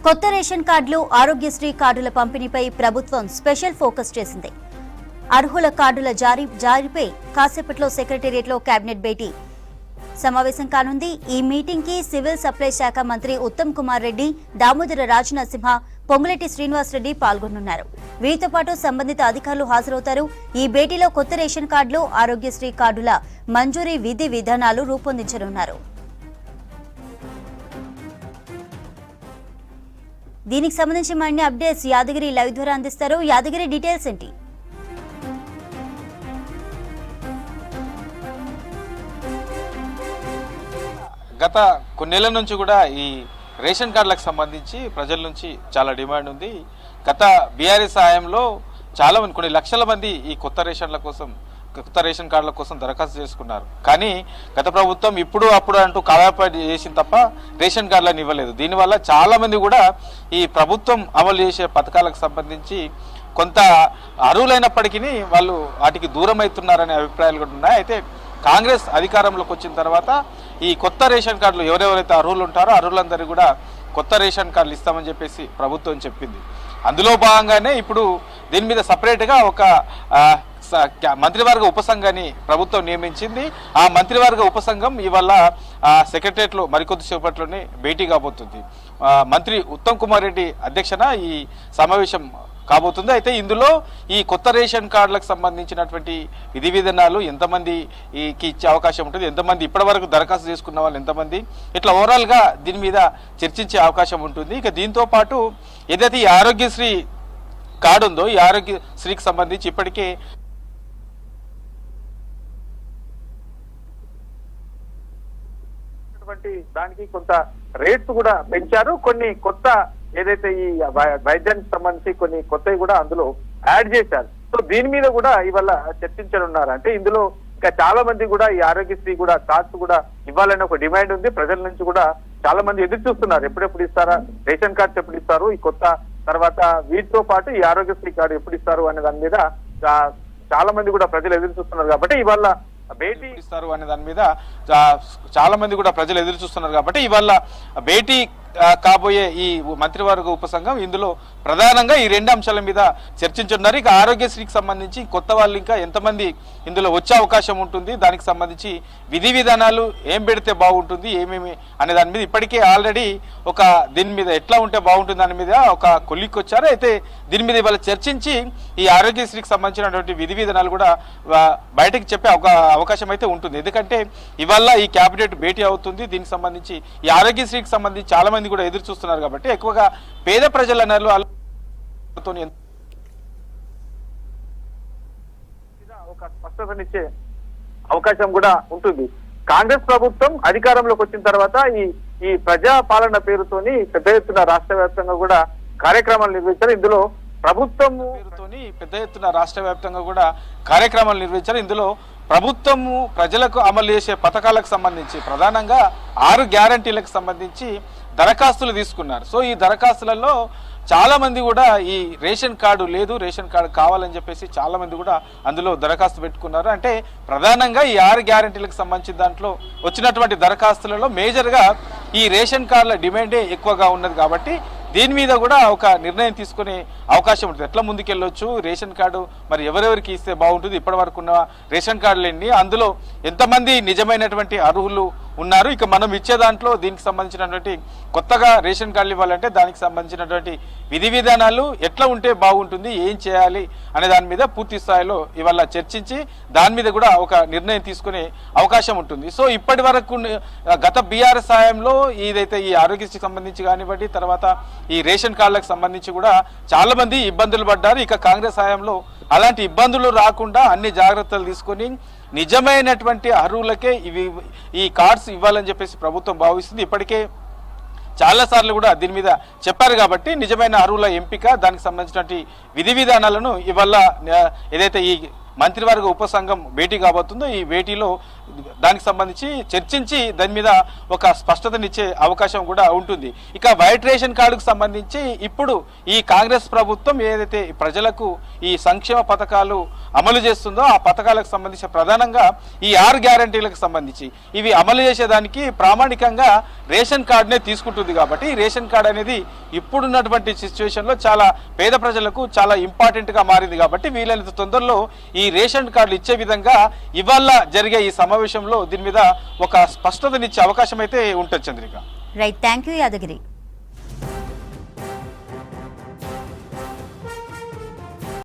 కొత్త రేషన్ కార్డులు, ఆరోగ్యశ్రీ కార్డుల పంపిణీపై ప్రభుత్వం స్పెషల్ ఫోకస్ చేసింది. అర్హుల కార్డుల జారీపై కాసేపట్లో సెక్రటేరియట్లో కేబినెట్ భేటీ సమావేశం కానుంది. ఈ మీటింగ్ కి సివిల్ సప్లై శాఖ మంత్రి ఉత్తమ్ కుమార్ రెడ్డి, దామోదర రాజనరసింహ, పొంగులేటి శ్రీనివాస్ రెడ్డి పాల్గొనున్నారు. వీరితో పాటు సంబంధిత అధికారులు హాజరవుతారు. ఈ భేటీలో కొత్త రేషన్ కార్డులు, ఆరోగ్యశ్రీ కార్డుల మంజూరీ విధి విధానాలు రూపొందించనున్నారు. దీనికి సంబంధించి మరిన్ని అప్డేట్స్ యాదగిరి లైవ్ ద్వారా అందిస్తారు. యాదగిరి, డీటెయిల్స్ ఏంటి? గత కొన్నేళ్ల నుంచి కూడా ఈ రేషన్ కార్డులకు సంబంధించి ప్రజల నుంచి చాలా డిమాండ్ ఉంది. గత బీఆర్ఎస్ హయాంలో చాలా మంది, కొన్ని లక్షల మంది ఈ కొత్త రేషన్ కార్డుల కోసం దరఖాస్తు చేసుకున్నారు. కానీ గత ప్రభుత్వం ఇప్పుడు అప్పుడు అంటూ కాలాపాటి చేసింది తప్ప రేషన్ కార్డులను ఇవ్వలేదు. దీనివల్ల చాలా మంది కూడా ఈ ప్రభుత్వం అమలు చేసే పథకాలకు సంబంధించి కొంత అర్హులైనప్పటికీ వాళ్ళు వాటికి దూరం అవుతున్నారనే అభిప్రాయాలు కూడా ఉన్నాయి. అయితే కాంగ్రెస్ అధికారంలోకి వచ్చిన తర్వాత ఈ కొత్త రేషన్ కార్డులు ఎవరెవరైతే అర్హులు ఉంటారో అర్హులందరికీ కూడా కొత్త రేషన్ కార్డులు ఇస్తామని చెప్పేసి ప్రభుత్వం చెప్పింది. అందులో భాగంగానే ఇప్పుడు దీని మీద సపరేట్గా ఒక మంత్రివర్గ ఉపసంఘాన్ని ప్రభుత్వం నియమించింది. ఆ మంత్రివర్గ ఉపసంఘం ఇవాళ సెక్రటరియట్లో మరికొద్దిసేపట్లోనే భేటీ కాబోతుంది. మంత్రి ఉత్తమ్ కుమార్ రెడ్డి అధ్యక్షన ఈ సమావేశం కాబోతుంది. అయితే ఇందులో ఈ కొత్త రేషన్ కార్డులకు సంబంధించినటువంటి విధి విధానాలు, ఎంతమందికి ఇచ్చే అవకాశం ఉంటుంది, ఎంతమంది ఇప్పటివరకు దరఖాస్తు చేసుకున్న వాళ్ళు ఎంతమంది, ఇట్లా ఓవరాల్గా దీని మీద చర్చించే అవకాశం ఉంటుంది. ఇక దీంతో పాటు ఏదైతే ఈ ఆరోగ్యశ్రీ కార్డు ఉందో, ఈ ఆరోగ్యశ్రీకి సంబంధించి ఇప్పటికే దానికి కొంత రేట్స్ కూడా పెంచారు. కొన్ని కొత్త ఏదైతే ఈ వైద్యానికి సంబంధించి కొన్ని కొత్తవి కూడా అందులో యాడ్ చేశారు. సో దీని మీద కూడా ఇవాళ చర్చించనున్నారు. అంటే ఇందులో ఇంకా చాలా మంది కూడా ఈ ఆరోగ్యశ్రీ కూడా కార్డ్స్ కూడా ఇవ్వాలని ఒక డిమాండ్ ఉంది. ప్రజల నుంచి కూడా చాలా మంది ఎదురు చూస్తున్నారు, ఎప్పుడెప్పుడు ఇస్తారా, రేషన్ కార్డ్స్ ఎప్పుడు ఇస్తారు, ఈ కొత్త తర్వాత వీటితో పాటు ఈ ఆరోగ్యశ్రీ కార్డు ఎప్పుడు ఇస్తారు అనే దాని మీద చాలా మంది కూడా ప్రజలు ఎదురు చూస్తున్నారు. కాబట్టి ఇవాళ భేటీ ఇస్తారు అనే దాని మీద చాలా మంది కూడా ప్రజలు ఎదురు చూస్తున్నారు. కాబట్టి ఇవాళ భేటీ కాబోయే ఈ మంత్రివర్గ ఉపసంఘం ఇందులో ప్రధానంగా ఈ రెండు అంశాల మీద చర్చించున్నారు. ఇక ఆరోగ్యశ్రీకి సంబంధించి కొత్త వాళ్ళు ఇంకా ఎంతమంది ఇందులో వచ్చే అవకాశం ఉంటుంది, దానికి సంబంధించి విధి విధానాలు ఏం పెడితే బాగుంటుంది, ఏమేమి అనే దాని మీద ఇప్పటికే ఆల్రెడీ ఒక దీని మీద ఎట్లా ఉంటే బాగుంటుంది దాని మీద ఒక కొలిక్కి వచ్చారు. అయితే దీని మీద ఇవాళ చర్చించి ఈ ఆరోగ్యశ్రీకి సంబంధించినటువంటి విధి విధానాలు కూడా బయటకు చెప్పే అవకాశం అయితే ఉంటుంది. ఎందుకంటే ఇవాళ ఈ క్యాబినెట్ భేటీ అవుతుంది. దీనికి సంబంధించి ఈ ఆరోగ్యశ్రీకి సంబంధించి చాలా మంది కూడా ఎదురు చూస్తున్నారు. కాబట్టి ఎక్కువగా పేద ప్రజల ఒక స్పష్టతనిచ్చే అవకాశం కూడా ఉంటుంది. కాంగ్రెస్ ప్రభుత్వం అధికారంలోకి వచ్చిన తర్వాత ఈ ప్రజా పాలన పేరుతోని పెద్ద ఎత్తున రాష్ట్ర వ్యాప్తంగా కూడా కార్యక్రమాలు నిర్వహించారు. ఇందులో ప్రభుత్వము పేరుతోని పెద్ద ఎత్తున రాష్ట్ర వ్యాప్తంగా కూడా కార్యక్రమాలు నిర్వహించారు. ఇందులో ప్రభుత్వము ప్రజలకు అమలు చేసే పథకాలకు సంబంధించి ప్రధానంగా 6 గ్యారంటీలకు సంబంధించి దరఖాస్తులు తీసుకున్నారు. సో ఈ దరఖాస్తులలో చాలా మంది కూడా ఈ రేషన్ కార్డు లేదు, రేషన్ కార్డు కావాలని చెప్పేసి చాలా మంది కూడా అందులో దరఖాస్తు పెట్టుకున్నారు. అంటే ప్రధానంగా ఈ 6 గ్యారంటీలకు సంబంధించిన దాంట్లో వచ్చినటువంటి దరఖాస్తులలో మేజర్గా ఈ రేషన్ కార్డుల డిమాండే ఎక్కువగా ఉన్నది. కాబట్టి దీని మీద కూడా ఒక నిర్ణయం తీసుకునే అవకాశం ఉంటుంది. ఎట్లా ముందుకెళ్ళొచ్చు, రేషన్ కార్డు మరి ఎవరెవరికి ఇస్తే బాగుంటుంది, ఇప్పటి వరకు ఉన్న రేషన్ కార్డులు ఎన్ని, అందులో ఎంతమంది నిజమైనటువంటి అర్హులు ఉన్నారు, ఇక మనం ఇచ్చే దాంట్లో దీనికి సంబంధించినటువంటి కొత్తగా రేషన్ కార్డులు ఇవ్వాలంటే దానికి సంబంధించినటువంటి విధి విధానాలు ఎట్లా ఉంటే బాగుంటుంది, ఏం చేయాలి అనే దాని మీద పూర్తి స్థాయిలో ఇవాళ చర్చించి దాని మీద కూడా ఒక నిర్ణయం తీసుకునే అవకాశం ఉంటుంది. సో ఇప్పటి వరకు గత బీఆర్ఎస్ హయాంలో ఏదైతే ఈ ఆరోగ్యశ్రీకి సంబంధించి కానివ్వండి, తర్వాత ఈ రేషన్ కార్డులకు సంబంధించి కూడా చాలా మంది ఇబ్బందులు పడ్డారు. ఇక కాంగ్రెస్ హయాంలో అలాంటి ఇబ్బందులు రాకుండా అన్ని జాగ్రత్తలు తీసుకొని నిజమైనటువంటి అర్హులకే ఈ కార్డ్స్ ఇవ్వాలని చెప్పేసి ప్రభుత్వం భావిస్తుంది. ఇప్పటికే చాలాసార్లు కూడా దీని మీద చెప్పారు. కాబట్టి నిజమైన అర్హుల ఎంపిక, దానికి సంబంధించినటువంటి విధి విధానాలను ఇవాళ ఏదైతే ఈ మంత్రివర్గ ఉపసంఘం భేటీ కాబోతుందో ఈ భేటీలో దానికి సంబంధించి చర్చించి దాని మీద ఒక స్పష్టతనిచ్చే అవకాశం కూడా ఉంటుంది. ఇక వైట్ రేషన్ కార్డుకు సంబంధించి ఇప్పుడు ఈ కాంగ్రెస్ ప్రభుత్వం ఏదైతే ప్రజలకు ఈ సంక్షేమ పథకాలు అమలు చేస్తుందో ఆ పథకాలకు సంబంధించి ప్రధానంగా ఈ 6 గ్యారంటీలకు సంబంధించి ఇవి అమలు చేసేదానికి ప్రామాణికంగా రేషన్ కార్డునే తీసుకుంటుంది. కాబట్టి రేషన్ కార్డు అనేది ఇప్పుడున్నటువంటి సిచ్యువేషన్లో చాలా పేద ప్రజలకు చాలా ఇంపార్టెంట్గా మారింది. కాబట్టి వీలైనంత తొందరలో ఈ రేషన్ కార్డులు ఇచ్చే విధంగా ఇవాళ జరిగే ఈ సమావేశంలో దీని మీద ఒక స్పష్టతనిచ్చే అవకాశం అయితే ఉంటుంది. Chandrika. Right, thank you Yadagiri.